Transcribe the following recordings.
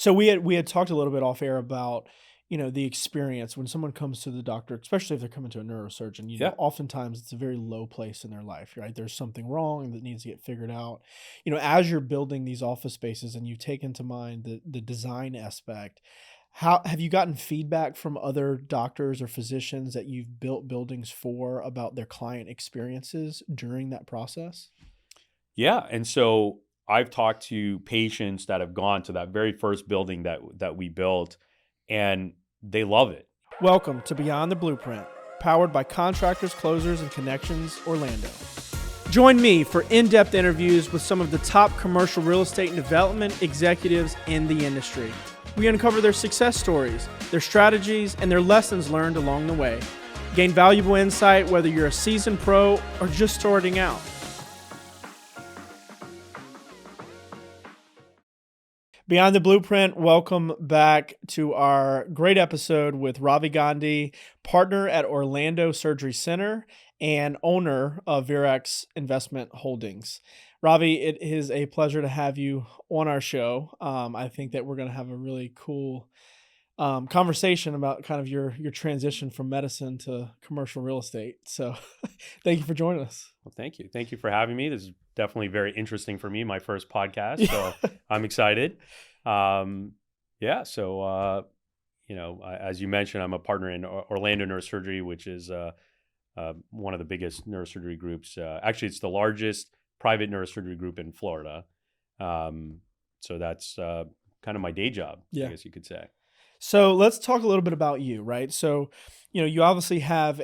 So we had talked a little bit off air about, the experience when someone comes to the doctor, especially if they're coming to a neurosurgeon, Yeah. oftentimes it's a very low place in their life, right? There's something wrong that needs to get figured out. As you're building these office spaces and you take into mind the design aspect, how have you gotten feedback from other doctors or physicians that you've built buildings for about their client experiences during that process? Yeah. And so I've talked to patients that have gone to that very first building that we built, and they love it. Welcome to Beyond the Blueprint, powered by Contractors, Closers, and Connections Orlando. Join me for in-depth interviews with some of the top commercial real estate and development executives in the industry. We uncover their success stories, their strategies, and their lessons learned along the way. Gain valuable insight whether you're a seasoned pro or just starting out. Beyond the Blueprint, welcome back to our great episode with Ravi Gandhi, partner at Orlando Surgery Center and owner of Virax Investment Holdings. Ravi, it is a pleasure to have you on our show. I think that we're going to have a really cool conversation about kind of your transition from medicine to commercial real estate. So thank you for joining us. Well, thank you. Thank you for having me. This is definitely very interesting for me, my first podcast. So Yeah. I'm excited. Yeah. So, as you mentioned, I'm a partner in Orlando Neurosurgery, which is one of the biggest neurosurgery groups. Actually, it's the largest private neurosurgery group in Florida. So that's kind of my day job, I Yeah. guess you could say. So let's talk a little bit about you, right? So, you obviously have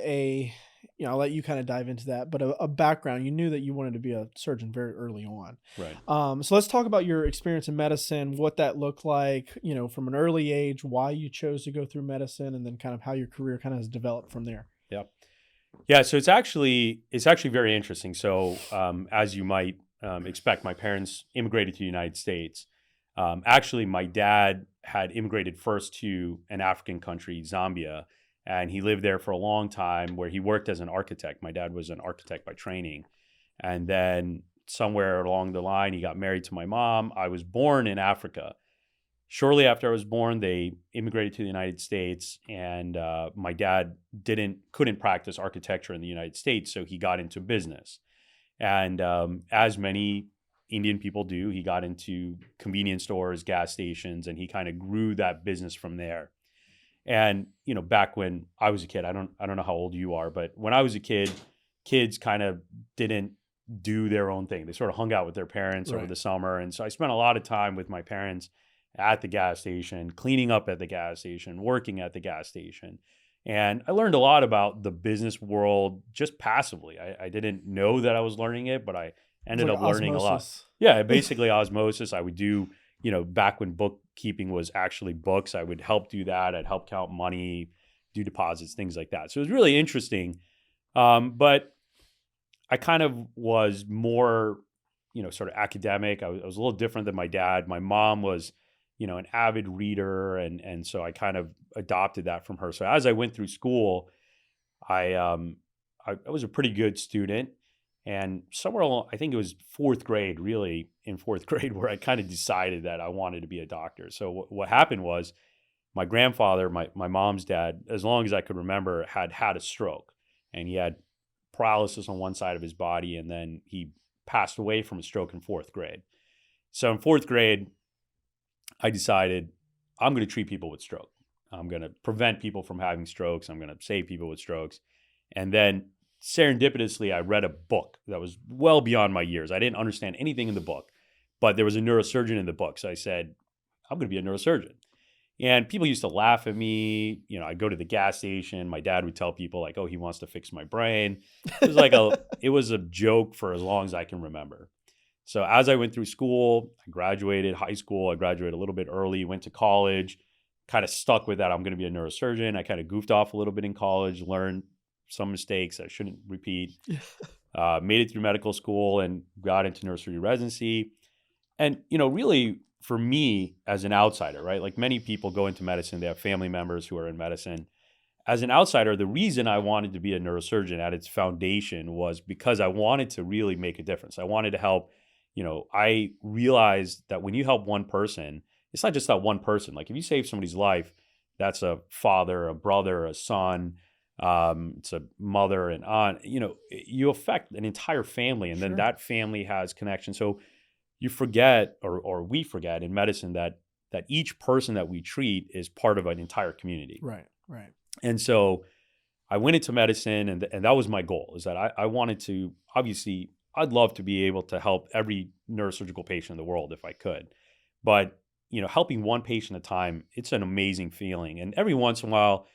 I'll let you kind of dive into that, but a background. You knew that you wanted to be a surgeon very early on. Right. So let's talk about your experience in medicine, what that looked like, from an early age, why you chose to go through medicine, and then kind of how your career kind of has developed from there. Yeah. Yeah. So it's actually very interesting. So as you might expect, my parents immigrated to the United States. Actually, my dad had immigrated first to an African country, Zambia, and he lived there for a long time where he worked as an architect. My dad was an architect by training. And then somewhere along the line, he got married to my mom. I was born in Africa. Shortly after I was born, they immigrated to the United States, and my dad couldn't practice architecture in the United States, so he got into business. And as many Indian people do, he got into convenience stores, gas stations, and he kind of grew that business from there. And back when I was a kid, I don't know how old you are, but when I was a kid, kids kind of didn't do their own thing. They sort of hung out with their parents over Right. the summer, and so I spent a lot of time with my parents at the gas station, cleaning up at the gas station, working at the gas station. And I learned a lot about the business world just passively. I didn't know that I was learning it, but I It's ended like up learning a lot. osmosis. Yeah, basically osmosis. I would do, back when bookkeeping was actually books, I would help do that. I'd help count money, do deposits, things like that. So it was really interesting. But I kind of was more, sort of academic. I was a little different than my dad. My mom was, an avid reader, and so I kind of adopted that from her. So as I went through school, I was a pretty good student, and somewhere along, I think it was fourth grade, really in fourth grade, where I kind of decided that I wanted to be a doctor. So what happened was my grandfather, my mom's dad, as long as I could remember, had a stroke, and he had paralysis on one side of his body, and then he passed away from a stroke in fourth grade. So in fourth grade, I decided I'm going to treat people with stroke. I'm going to prevent people from having strokes. I'm going to save people with strokes. And then serendipitously, I read a book that was well beyond my years. I didn't understand anything in the book, but there was a neurosurgeon in the book. So I said, I'm going to be a neurosurgeon. And people used to laugh at me. I'd go to the gas station. My dad would tell people like, oh, he wants to fix my brain. It was a joke for as long as I can remember. So as I went through school, I graduated high school. I graduated a little bit early, went to college, kind of stuck with that. I'm going to be a neurosurgeon. I kind of goofed off a little bit in college, learned some mistakes I shouldn't repeat, made it through medical school and got into neurosurgery residency. And, really for me as an outsider, right? Like many people go into medicine, they have family members who are in medicine. As an outsider, the reason I wanted to be a neurosurgeon at its foundation was because I wanted to really make a difference. I wanted to help. I realized that when you help one person, it's not just that one person. Like if you save somebody's life, that's a father, a brother, a son, it's a mother and aunt, you affect an entire family, and then Sure. that family has connection. So you forget, or we forget in medicine, that each person that we treat is part of an entire community. Right. Right. And so I went into medicine, and that was my goal, is that I wanted to, obviously, I'd love to be able to help every neurosurgical patient in the world if I could. But, helping one patient at a time, it's an amazing feeling. And every once in a while,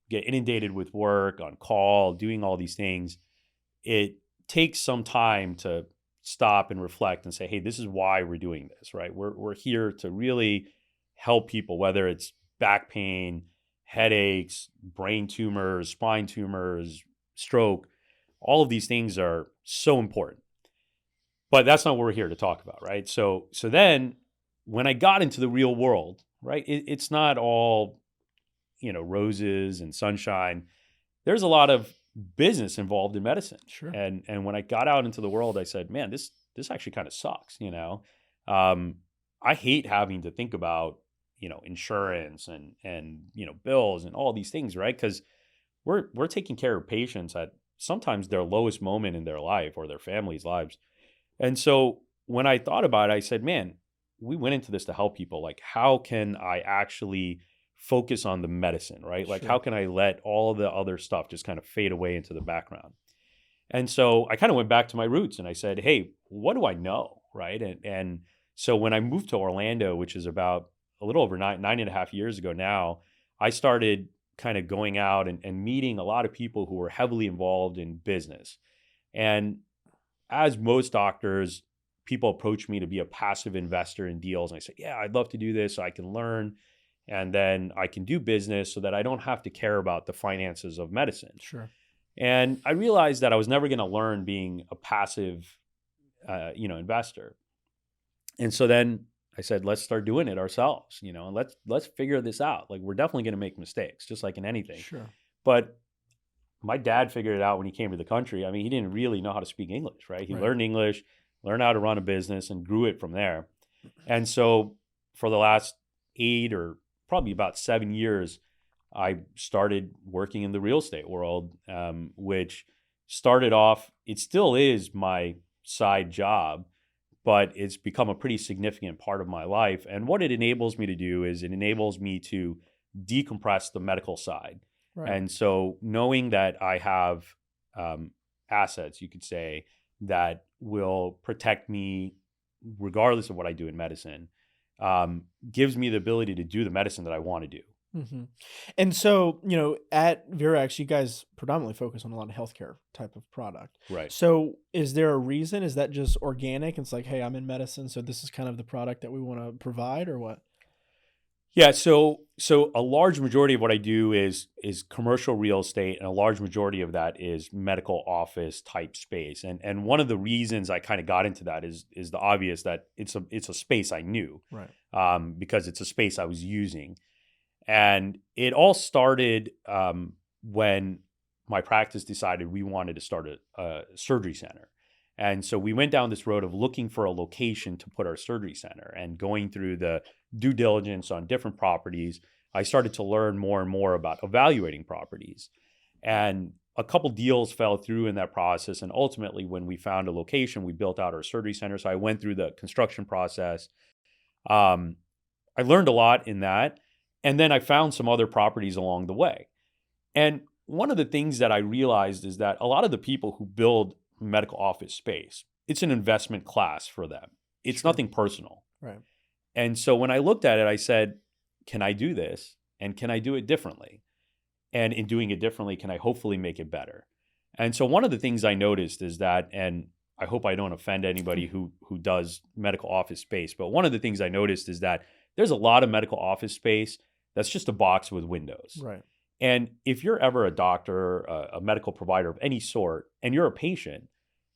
get inundated with work, on call, doing all these things. It takes some time to stop and reflect and say, hey, this is why we're doing this, right? We're here to really help people, whether it's back pain, headaches, brain tumors, spine tumors, stroke. All of these things are so important. But that's not what we're here to talk about, right? So then when I got into the real world, right, it's not all, roses and sunshine. There's a lot of business involved in medicine. Sure. And when I got out into the world, I said, man, this actually kind of sucks, I hate having to think about, insurance and bills and all these things, right? Because we're taking care of patients at sometimes their lowest moment in their life or their family's lives. And so when I thought about it, I said, man, we went into this to help people. Like, how can I actually focus on the medicine, right? Like, Sure. how can I let all the other stuff just kind of fade away into the background? And so I kind of went back to my roots and I said, hey, what do I know, right? And so when I moved to Orlando, which is about a little over 9.5 years ago now, I started kind of going out and meeting a lot of people who were heavily involved in business. And as most doctors, people approach me to be a passive investor in deals. And I say, yeah, I'd love to do this so I can learn, and then I can do business so that I don't have to care about the finances of medicine. Sure. And I realized that I was never going to learn being a passive, investor. And so then I said, let's start doing it ourselves, and let's figure this out. Like, we're definitely going to make mistakes, just like in anything. Sure. But my dad figured it out when he came to the country. I mean, he didn't really know how to speak English, right? He Right. learned English, learned how to run a business, and grew it from there. And so for the last 8 or probably about 7 years, I started working in the real estate world, which started off, it still is my side job, but it's become a pretty significant part of my life. And what it enables me to do is it enables me to decompress the medical side. Right. And so knowing that I have assets, you could say, that will protect me regardless of what I do in medicine, gives me the ability to do the medicine that I want to do. hmm And so, at Virex, you guys predominantly focus on a lot of healthcare type of product. Right. So, is there a reason? Is that just organic? It's like, hey, I'm in medicine, so this is kind of the product that we want to provide, or what? Yeah, so a large majority of what I do is commercial real estate, and a large majority of that is medical office type space. And one of the reasons I kind of got into that is the obvious, that it's a space I knew, Right. because it's a space I was using. And it all started when my practice decided we wanted to start a surgery center. And so we went down this road of looking for a location to put our surgery center, and going through the due diligence on different properties. I started to learn more and more about evaluating properties. And a couple deals fell through in that process. And ultimately, when we found a location, we built out our surgery center. So I went through the construction process. I learned a lot in that. And then I found some other properties along the way. And one of the things that I realized is that a lot of the people who build medical office space, it's an investment class for them. It's Sure. nothing personal. Right. And so when I looked at it, I said, can I do this? And can I do it differently? And in doing it differently, can I hopefully make it better? And so one of the things I noticed is that, and I hope I don't offend anybody who does medical office space, but one of the things I noticed is that there's a lot of medical office space that's just a box with windows. Right. And if you're ever a doctor, a medical provider of any sort, and you're a patient,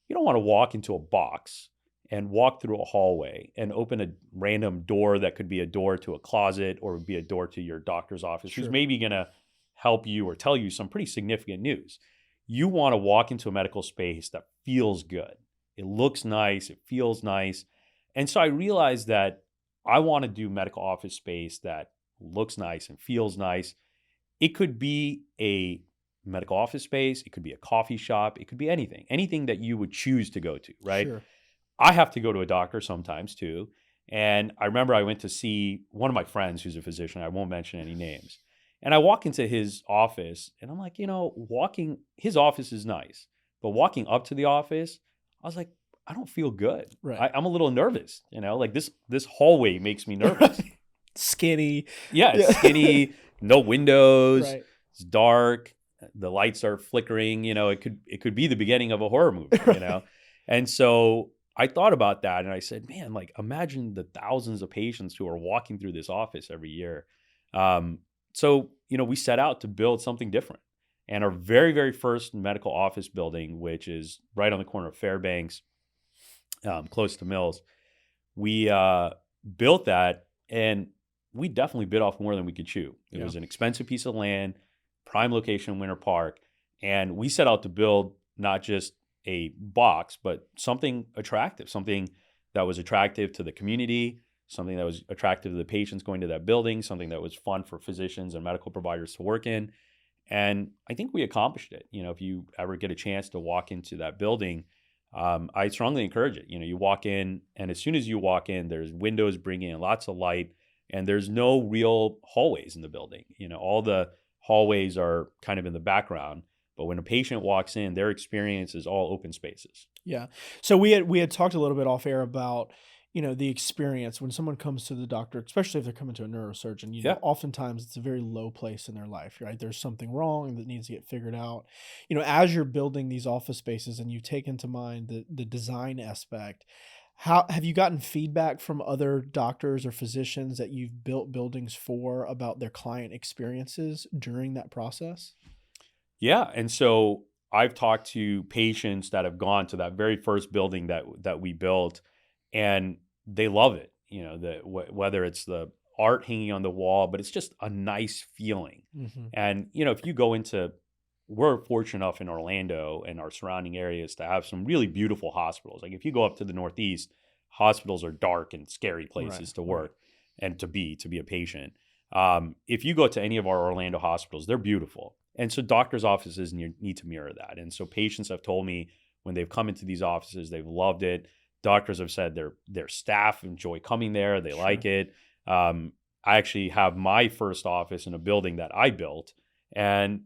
you don't want to walk into a box and walk through a hallway and open a random door that could be a door to a closet or be a door to your doctor's office, who's Sure. maybe going to help you or tell you some pretty significant news. You want to walk into a medical space that feels good. It looks nice. It feels nice. And so I realized that I want to do medical office space that looks nice and feels nice. It could be a medical office space. It could be a coffee shop. It could be anything that you would choose to go to, right? Sure. I have to go to a doctor sometimes too. And I remember I went to see one of my friends who's a physician. I won't mention any names. And I walk into his office and I'm like, his office is nice. But walking up to the office, I was like, I don't feel good. Right. I'm a little nervous, like this hallway makes me nervous. Right. Skinny. Yeah, it's skinny, no windows, Right. it's dark, the lights are flickering, it could be the beginning of a horror movie, Right. And so I thought about that and I said, man, like imagine the thousands of patients who are walking through this office every year. So we set out to build something different. And our very, very first medical office building, which is right on the corner of Fairbanks, close to Mills, we built that, and we definitely bit off more than we could chew. It Yeah. was an expensive piece of land, prime location in Winter Park, and we set out to build not just a box, but something attractive, something that was attractive to the community, something that was attractive to the patients going to that building, something that was fun for physicians and medical providers to work in. And I think we accomplished it. If you ever get a chance to walk into that building, I strongly encourage it. You walk in, and as soon as you walk in, there's windows bringing in lots of light, and there's no real hallways in the building. All the hallways are kind of in the background, but when a patient walks in, their experience is all open spaces. Yeah. So we had talked a little bit off air about, the experience when someone comes to the doctor, especially if they're coming to a neurosurgeon, Yeah. oftentimes it's a very low place in their life, right? There's something wrong that needs to get figured out. As you're building these office spaces and you take into mind the design aspect, how have you gotten feedback from other doctors or physicians that you've built buildings for about their client experiences during that process? Yeah. And so I've talked to patients that have gone to that very first building that we built, and they love it. Whether it's the art hanging on the wall, but it's just a nice feeling. Hmm. And if you go into, we're fortunate enough in Orlando and our surrounding areas to have some really beautiful hospitals. Like if you go up to the Northeast, hospitals are dark and scary places Right. to work and to be a patient. If you go to any of our Orlando hospitals, they're beautiful. And so doctors' offices need to mirror that. And so patients have told me when they've come into these offices, they've loved it. Doctors have said their staff enjoy coming there. They Sure. like it. I actually have my first office in a building that I built, and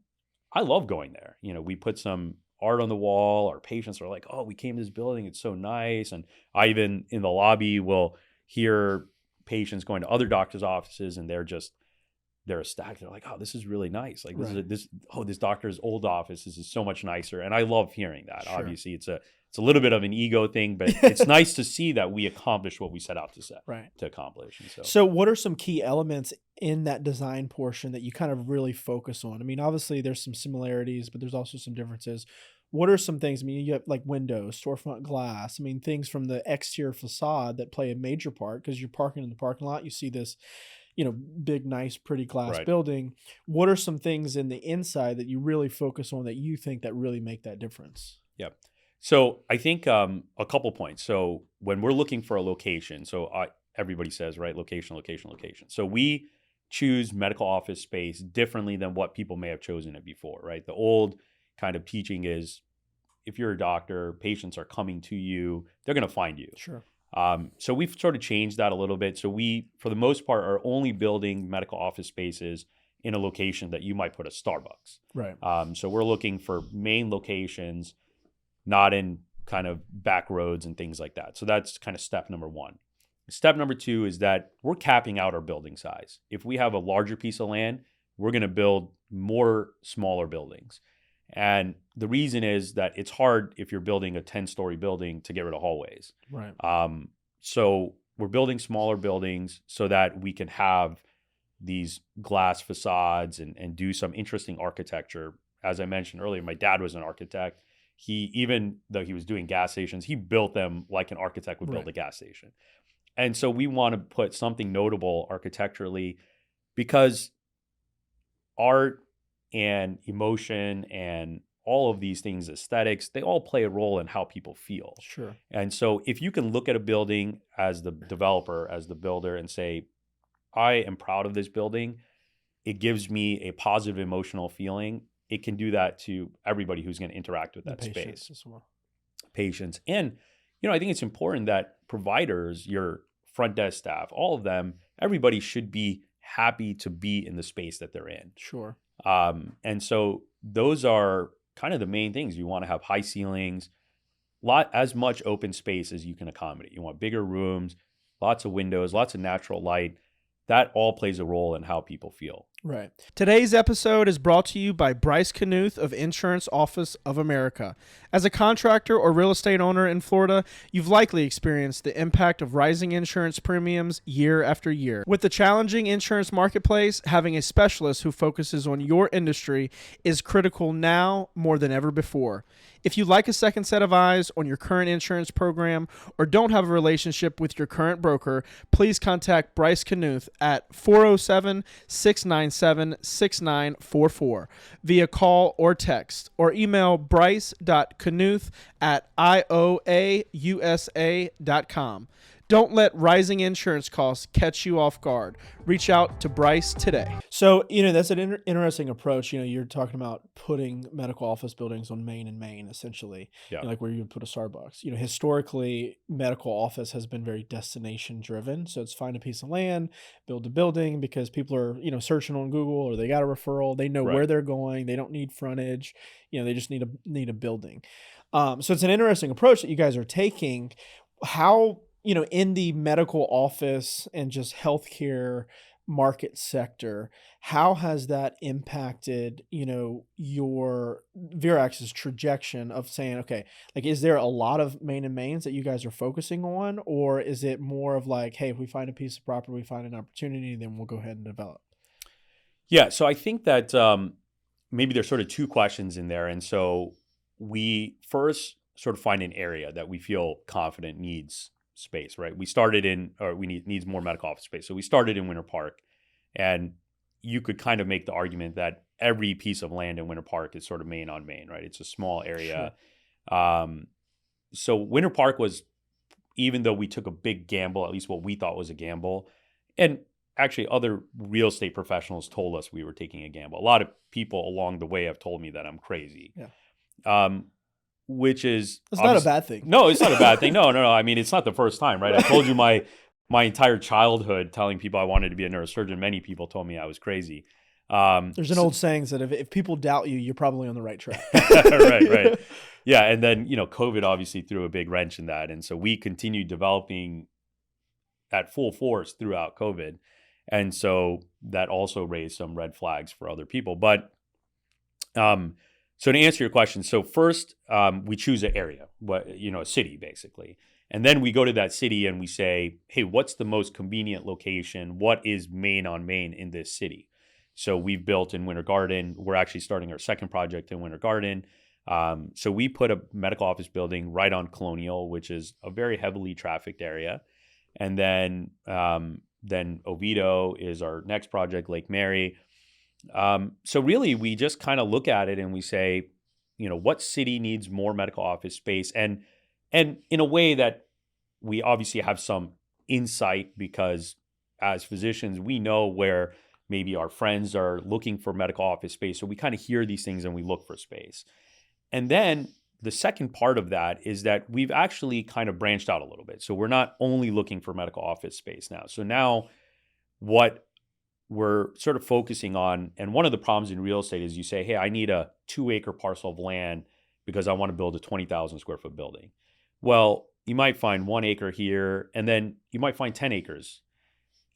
I love going there. We put some art on the wall. Our patients are like, oh, we came to this building. It's so nice. And I even in the lobby will hear patients going to other doctors' offices, and they're ecstatic. They're like, oh, this is really nice. Like Right. this doctor's old office. This is so much nicer. And I love hearing that. Sure. Obviously it's a little bit of an ego thing, but it's nice to see that we accomplished what we set out Right. to accomplish. And So what are some key elements in that design portion that you kind of really focus on? I mean, obviously there's some similarities, but there's also some differences. What are some things? I mean, you have like windows, storefront glass. I mean, things from the exterior facade that play a major part because you're parking in the parking lot. You see this, big, nice, pretty glass right. building. What are some things in the inside that you really focus on that you think that really make that difference? Yeah. So I think a couple points. So when we're looking for a location, everybody says, right, location, location, location. So we choose medical office space differently than what people may have chosen it before, right? The old kind of teaching is if you're a doctor, patients are coming to you, they're going to find you. Sure. So we've sort of changed that a little bit. So we, for the most part, are only building medical office spaces in a location that you might put a Starbucks. Right. So we're looking for main locations, not in kind of back roads and things like that. So that's kind of step number one. Step number two is that we're capping out our building size. If we have a larger piece of land, we're going to build more smaller buildings. And the reason is that it's hard if you're building a 10-story building to get rid of hallways. Right. So we're building smaller buildings so that we can have these glass facades and do some interesting architecture. As I mentioned earlier, my dad was an architect. Even though he was doing gas stations, he built them like an architect would build Right. a gas station. And so we want to put something notable architecturally because art and emotion and all of these things, aesthetics, they all play a role in how people feel. Sure. And so if you can look at a building as the developer, as the builder, and say, I am proud of this building, it gives me a positive emotional feeling. It can do that to everybody who's going to interact with that space. As well. Patients. And, I think it's important that providers, your front desk staff, all of them, everybody should be happy to be in the space that they're in. Sure. And so those are kind of the main things. You want to have high ceilings, as much open space as you can accommodate. You want bigger rooms, lots of windows, lots of natural light. That all plays a role in how people feel. Right. Today's episode is brought to you by Bryce Knuth of Insurance Office of America. As a contractor or real estate owner in Florida, you've likely experienced the impact of rising insurance premiums year after year. With the challenging insurance marketplace, having a specialist who focuses on your industry is critical now more than ever before. If you'd like a second set of eyes on your current insurance program or don't have a relationship with your current broker, please contact Bryce Knuth at 407-697-6944 via call or text, or email bryce.knuth@ioausa.com. Don't let rising insurance costs catch you off guard. Reach out to Bryce today. So, that's an interesting approach. You're talking about putting medical office buildings on Main and Main, essentially, Yeah. like where you would put a Starbucks. Historically, medical office has been very destination driven. So it's find a piece of land, build a building, because people are, searching on Google, or they got a referral. They know where they're going. They don't need frontage. They just need a building. So it's an interesting approach that you guys are taking. How, in the medical office and just healthcare market sector, how has that impacted, your Verax's trajectory of saying, okay, like, is there a lot of Main and Mains that you guys are focusing on, or is it more of like, hey, if we find a piece of property, we find an opportunity, then we'll go ahead and develop? Yeah. So I think that maybe there's sort of two questions in there. And so we first sort of find an area that we feel confident needs space, right? We started needs more medical office space. So we started in Winter Park, and you could kind of make the argument that every piece of land in Winter Park is sort of Main on Main, right? It's a small area. Sure. So Winter Park was, even though we took a big gamble, at least what we thought was a gamble, and actually other real estate professionals told us we were taking a gamble. A lot of people along the way have told me that I'm crazy. Yeah. Which is... It's not a bad thing. No, it's not a bad thing. No. I mean, it's not the first time, right? I told you my entire childhood telling people I wanted to be a neurosurgeon. Many people told me I was crazy. There's an old saying that if people doubt you, you're probably on the right track. Right. Yeah, and then, COVID obviously threw a big wrench in that. And so we continued developing at full force throughout COVID. And so that also raised some red flags for other people. But... So to answer your question, so first we choose an area, a city basically. And then we go to that city and we say, hey, what's the most convenient location? What is Main on Main in this city? So we've built in Winter Garden. We're actually starting our second project in Winter Garden. So we put a medical office building right on Colonial, which is a very heavily trafficked area. And then Oviedo is our next project, Lake Mary. So really, we just kind of look at it and we say, what city needs more medical office space? And in a way that we obviously have some insight, because as physicians, we know where maybe our friends are looking for medical office space. So we kind of hear these things and we look for space. And then the second part of that is that we've actually kind of branched out a little bit. So we're not only looking for medical office space now. So now what we're sort of focusing on, and one of the problems in real estate is you say, hey, I need a 2-acre parcel of land because I want to build a 20,000 square foot building. Well, you might find 1 acre here, and then you might find 10 acres,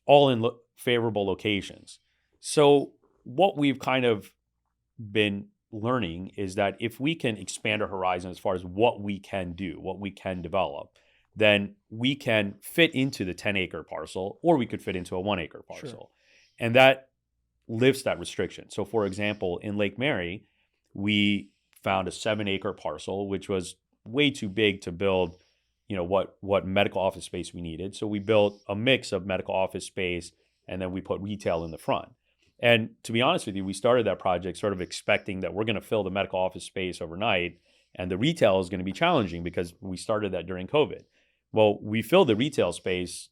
all in favorable locations. So what we've kind of been learning is that if we can expand our horizon as far as what we can do, what we can develop, then we can fit into the 10-acre parcel, or we could fit into a 1-acre parcel. Sure. And that lifts that restriction. So for example, in Lake Mary, we found a 7-acre parcel, which was way too big to build, what medical office space we needed. So we built a mix of medical office space, and then we put retail in the front. And to be honest with you, we started that project sort of expecting that we're going to fill the medical office space overnight, and the retail is going to be challenging because we started that during COVID. Well, we filled the retail space,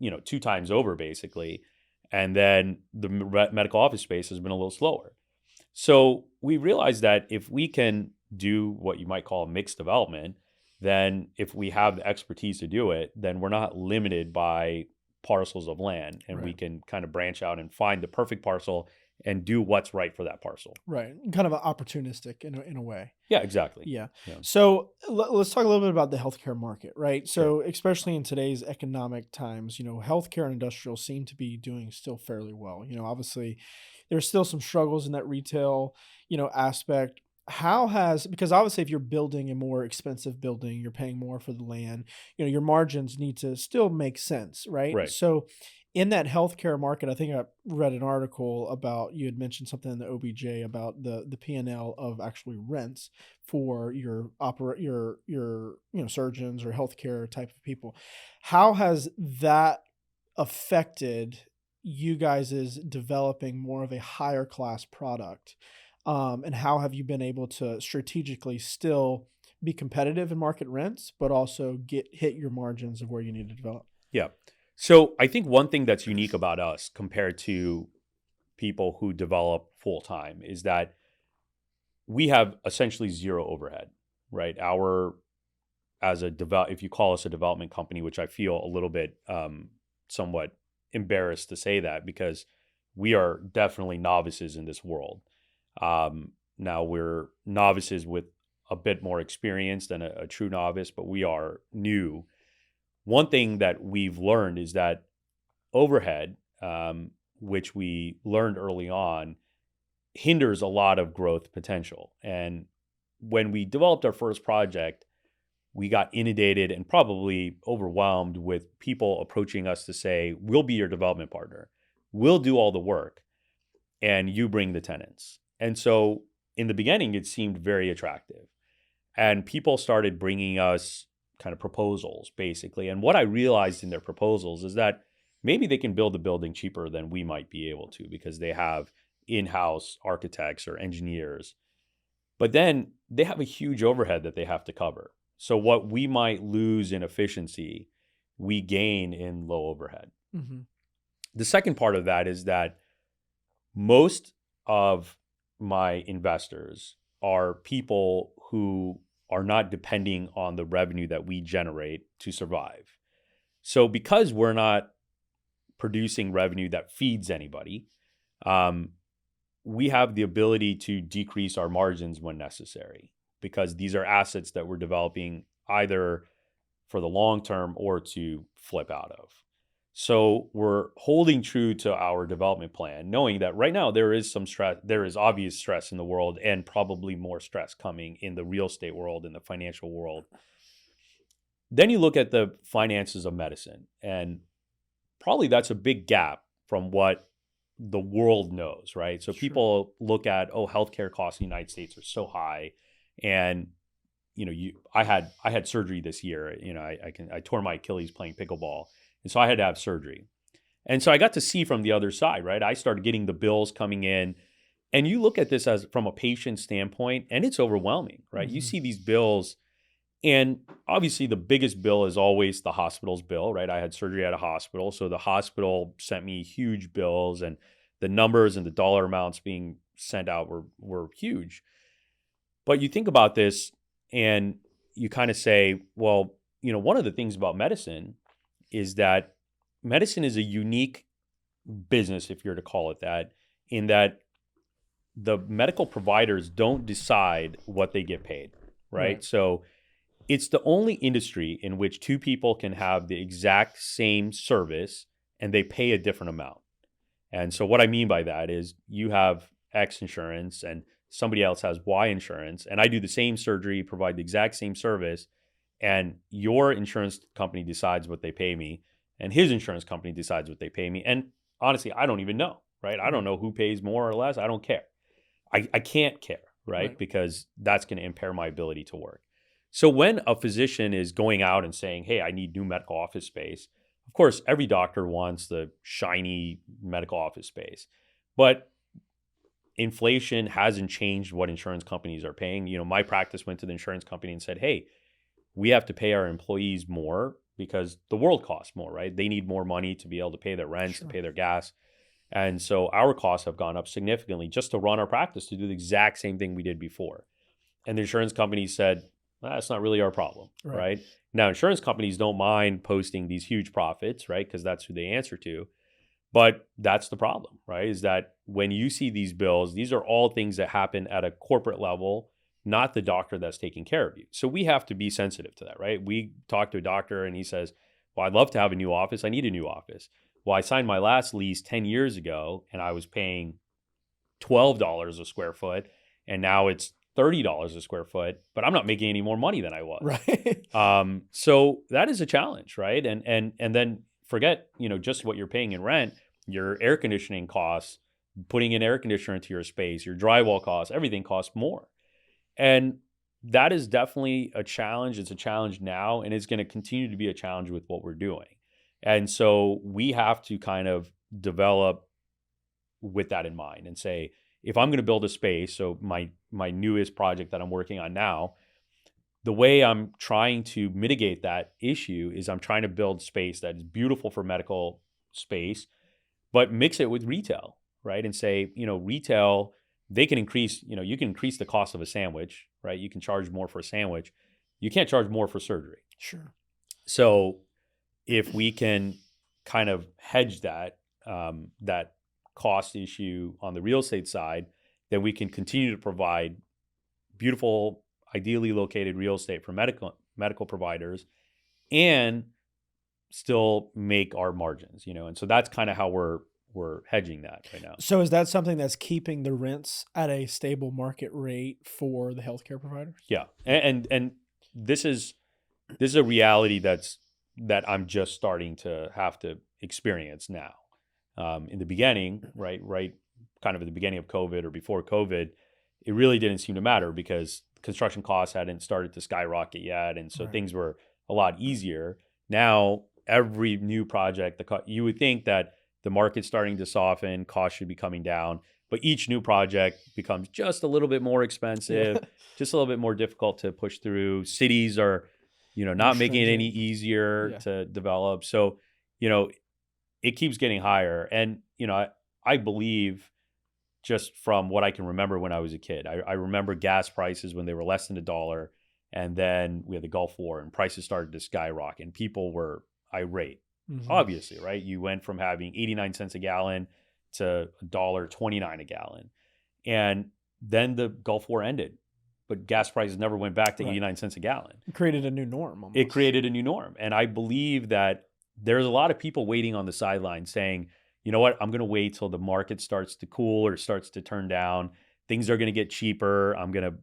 2 times over basically, and then the medical office space has been a little slower. So we realized that if we can do what you might call a mixed development, then if we have the expertise to do it, then we're not limited by parcels of land, and we Right. can kind of branch out and find the perfect parcel and do what's right for that parcel. Right. Kind of opportunistic in a way. Yeah, exactly. Yeah. Yeah, So let's talk a little bit about the healthcare market, right? sure. So especially in today's economic times, healthcare and industrial seem to be doing still fairly well. Obviously there's still some struggles in that retail, aspect. Because obviously if you're building a more expensive building, you're paying more for the land, your margins need to still make sense, right? Right. So in that healthcare market, I think I read an article about, you had mentioned something in the OBJ about the P&L of actually rents for your surgeons or healthcare type of people. How has that affected you guys' developing more of a higher class product? And how have you been able to strategically still be competitive in market rents, but also hit your margins of where you need to develop? Yeah. So I think one thing that's unique about us compared to people who develop full time is that we have essentially zero overhead, right? If you call us a development company, which I feel a little bit somewhat embarrassed to say that because we are definitely novices in this world. Now we're novices with a bit more experience than a true novice, but we are new. One thing that we've learned is that overhead, which we learned early on, hinders a lot of growth potential. And when we developed our first project, we got inundated and probably overwhelmed with people approaching us to say, we'll be your development partner. We'll do all the work and you bring the tenants. And so in the beginning, it seemed very attractive. And people started bringing us kind of proposals, basically. And what I realized in their proposals is that maybe they can build the building cheaper than we might be able to because they have in-house architects or engineers. But then they have a huge overhead that they have to cover. So what we might lose in efficiency, we gain in low overhead. Mm-hmm. The second part of that is that most of my investors are people who are not depending on the revenue that we generate to survive. So because we're not producing revenue that feeds anybody, we have the ability to decrease our margins when necessary because these are assets that we're developing either for the long term or to flip out of. So we're holding true to our development plan, knowing that right now there is some stress, there is obvious stress in the world and probably more stress coming in the real estate world, in the financial world. Then you look at the finances of medicine, and probably that's a big gap from what the world knows, right? So Sure. people look at, healthcare costs in the United States are so high. And, I had surgery this year. I tore my Achilles playing pickleball. And so I had to have surgery. And so I got to see from the other side, right? I started getting the bills coming in. And you look at this as from a patient standpoint, and it's overwhelming, right? Mm-hmm. You see these bills, and obviously the biggest bill is always the hospital's bill, right? I had surgery at a hospital. So the hospital sent me huge bills, and the numbers and the dollar amounts being sent out were huge. But you think about this and you kind of say, well, one of the things about medicine is that medicine is a unique business, if you're to call it that, in that the medical providers don't decide what they get paid, right? So it's the only industry in which two people can have the exact same service and they pay a different amount. And so what I mean by that is you have X insurance and somebody else has Y insurance, and I do the same surgery, provide the exact same service, and your insurance company decides what they pay me, and his insurance company decides what they pay me. And honestly, I don't even know, right? I don't know who pays more or less. I don't care. I can't care, right? Because that's going to impair my ability to work. So when a physician is going out and saying, hey, I need new medical office space, of course, every doctor wants the shiny medical office space. But inflation hasn't changed what insurance companies are paying. My practice went to the insurance company and said, hey, we have to pay our employees more because the world costs more, right? They need more money to be able to pay their rents, to Sure. pay their gas. And so our costs have gone up significantly just to run our practice, to do the exact same thing we did before. And the insurance company said, that's not really our problem, right? Now, insurance companies don't mind posting these huge profits, right? Because that's who they answer to. But that's the problem, right? Is that when you see these bills, these are all things that happen at a corporate level, not the doctor that's taking care of you. So we have to be sensitive to that, right? We talk to a doctor and he says, well, I'd love to have a new office. I need a new office. Well, I signed my last lease 10 years ago and I was paying $12 a square foot and now it's $30 a square foot, but I'm not making any more money than I was. Right. So that is a challenge, right? And then forget, just what you're paying in rent, your air conditioning costs, putting an air conditioner into your space, your drywall costs, everything costs more. And that is definitely a challenge. It's a challenge now, and it's going to continue to be a challenge with what we're doing. And so we have to kind of develop with that in mind and say, if I'm going to build a space, so my newest project that I'm working on now, the way I'm trying to mitigate that issue is I'm trying to build space that is beautiful for medical space, but mix it with retail, right? And say, retail, they can increase, you can increase the cost of a sandwich, right? You can charge more for a sandwich. You can't charge more for surgery. Sure. So if we can kind of hedge that, that cost issue on the real estate side, then we can continue to provide beautiful, ideally located real estate for medical providers and still make our margins, and so that's kind of how we're hedging that right now. So is that something that's keeping the rents at a stable market rate for the healthcare providers? Yeah, and this is a reality that I'm just starting to have to experience now. In the beginning, right, kind of at the beginning of COVID or before COVID, it really didn't seem to matter because construction costs hadn't started to skyrocket yet, and so things were a lot easier. Now, every new project, you would think that the market's starting to soften, costs should be coming down, but each new project becomes just a little bit more expensive, just a little bit more difficult to push through. Cities are, not making it any easier to develop. So, it keeps getting higher. And, I believe, just from what I can remember when I was a kid, I remember gas prices when they were less than $1. And then we had the Gulf War and prices started to skyrocket and people were irate. Obviously, right? You went from having 89 cents a gallon to $1.29 a gallon. And then the Gulf War ended, but gas prices never went back to 89 cents a gallon. It created a new norm. Almost. It created a new norm. And I believe that there's a lot of people waiting on the sidelines saying, you know what, I'm going to wait till the market starts to cool or starts to turn down. Things are going to get cheaper. I'm going to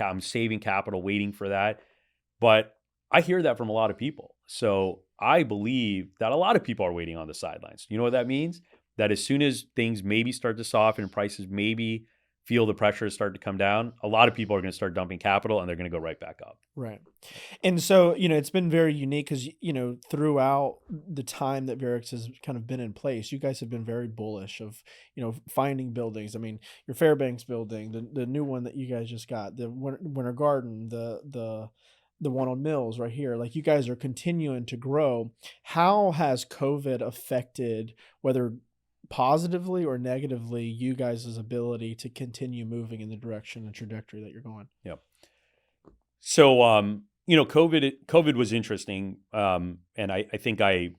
I'm saving capital waiting for that. But I hear that from a lot of people. So I believe that a lot of people are waiting on the sidelines. You know what that means? That as soon as things maybe start to soften and prices maybe feel the pressure start to come down, a lot of people are going to start dumping capital and they're going to go right back up. Right. And so, it's been very unique because, throughout the time that Verix has kind of been in place, you guys have been very bullish of, finding buildings. I mean, your Fairbanks building, the new one that you guys just got, the Winter Garden, the one on Mills right here, like you guys are continuing to grow. How has COVID affected, whether positively or negatively, you guys' ability to continue moving in the direction and trajectory that you're going? Yep. So, COVID was interesting. And I think I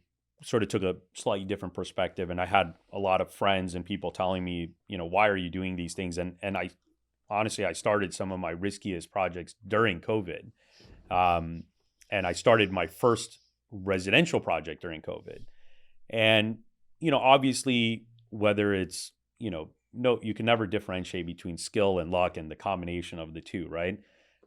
sort of took a slightly different perspective, and I had a lot of friends and people telling me, why are you doing these things? And I honestly, I started some of my riskiest projects during COVID. And I started my first residential project during COVID. And, obviously, whether it's, no, you can never differentiate between skill and luck and the combination of the two, right?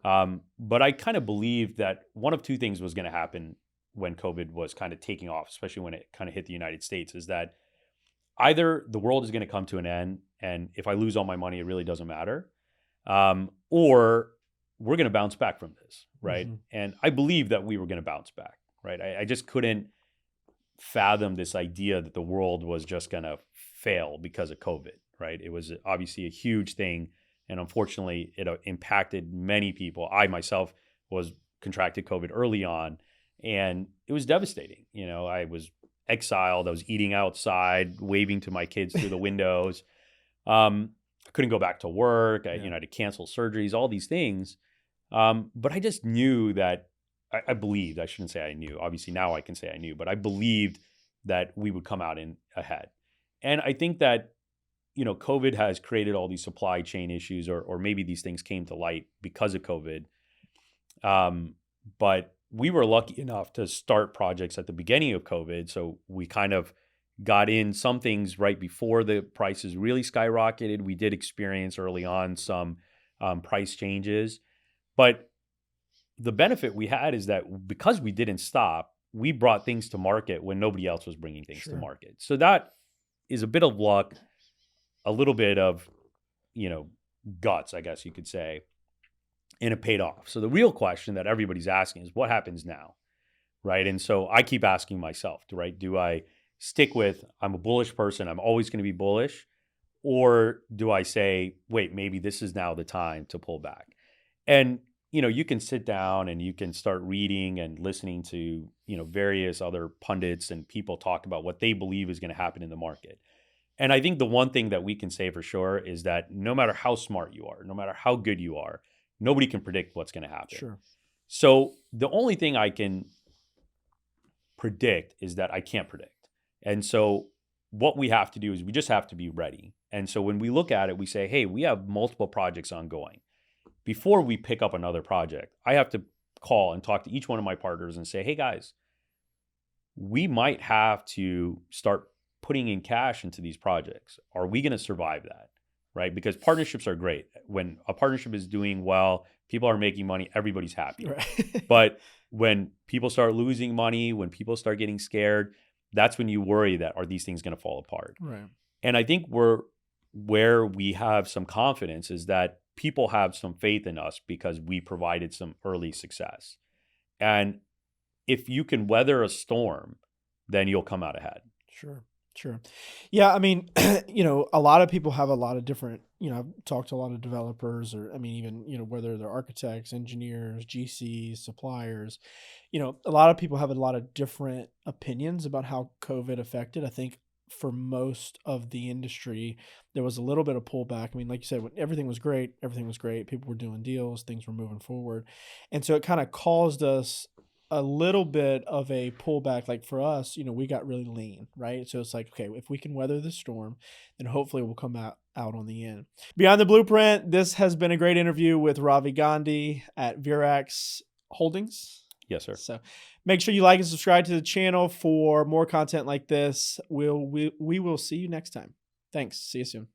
But I kind of believed that one of two things was going to happen when COVID was kind of taking off, especially when it kind of hit the United States, is that either the world is going to come to an end, and if I lose all my money, it really doesn't matter, or we're going to bounce back from this, right? And I believe that we were going to bounce back, right? I just couldn't fathom this idea that the world was just going to fail because of COVID, right? It was obviously a huge thing. And unfortunately, it impacted many people. I myself was contracted COVID early on, and it was devastating. I was exiled. I was eating outside, waving to my kids through the windows. I couldn't go back to work. I had to cancel surgeries, all these things. But I just knew that I believed, I shouldn't say I knew. Obviously now I can say I knew, but I believed that we would come out ahead. And I think that, COVID has created all these supply chain issues, or maybe these things came to light because of COVID. But we were lucky enough to start projects at the beginning of COVID. So we kind of got in some things right before the prices really skyrocketed. We did experience early on some price changes. But the benefit we had is that because we didn't stop, we brought things to market when nobody else was bringing things to market. So that is a bit of luck, a little bit of, guts, I guess you could say, and it paid off. So the real question that everybody's asking is what happens now, right? And so I keep asking myself, right? Do I stick with, I'm a bullish person, I'm always going to be bullish? Or do I say, wait, maybe this is now the time to pull back? And you can sit down and you can start reading and listening to, various other pundits and people talk about what they believe is going to happen in the market. And I think the one thing that we can say for sure is that no matter how smart you are, no matter how good you are, nobody can predict what's going to happen. Sure. So the only thing I can predict is that I can't predict. And so what we have to do is we just have to be ready. And so when we look at it, we say, hey, we have multiple projects ongoing. Before we pick up another project, I have to call and talk to each one of my partners and say, hey guys, we might have to start putting in cash into these projects. Are we going to survive that? Right? Because partnerships are great. When a partnership is doing well, people are making money, everybody's happy. Right. But when people start losing money, when people start getting scared, that's when you worry that are these things going to fall apart? Right. And I think where we have some confidence is that people have some faith in us because we provided some early success. And if you can weather a storm, then you'll come out ahead. Sure. Yeah. I mean, a lot of people have a lot of different, I've talked to a lot of developers even, whether they're architects, engineers, GCs, suppliers, a lot of people have a lot of different opinions about how COVID affected. I think for most of the industry, there was a little bit of pullback. I mean, like you said, when everything was great. People were doing deals, things were moving forward. And so it kind of caused us a little bit of a pullback. Like for us, we got really lean, right? So it's like, okay, if we can weather the storm, then hopefully we'll come out on the end. Beyond the Blueprint, this has been a great interview with Ravi Gandhi at Virax Holdings. Yes, sir. So make sure you like and subscribe to the channel for more content like this. We will see you next time. Thanks. See you soon.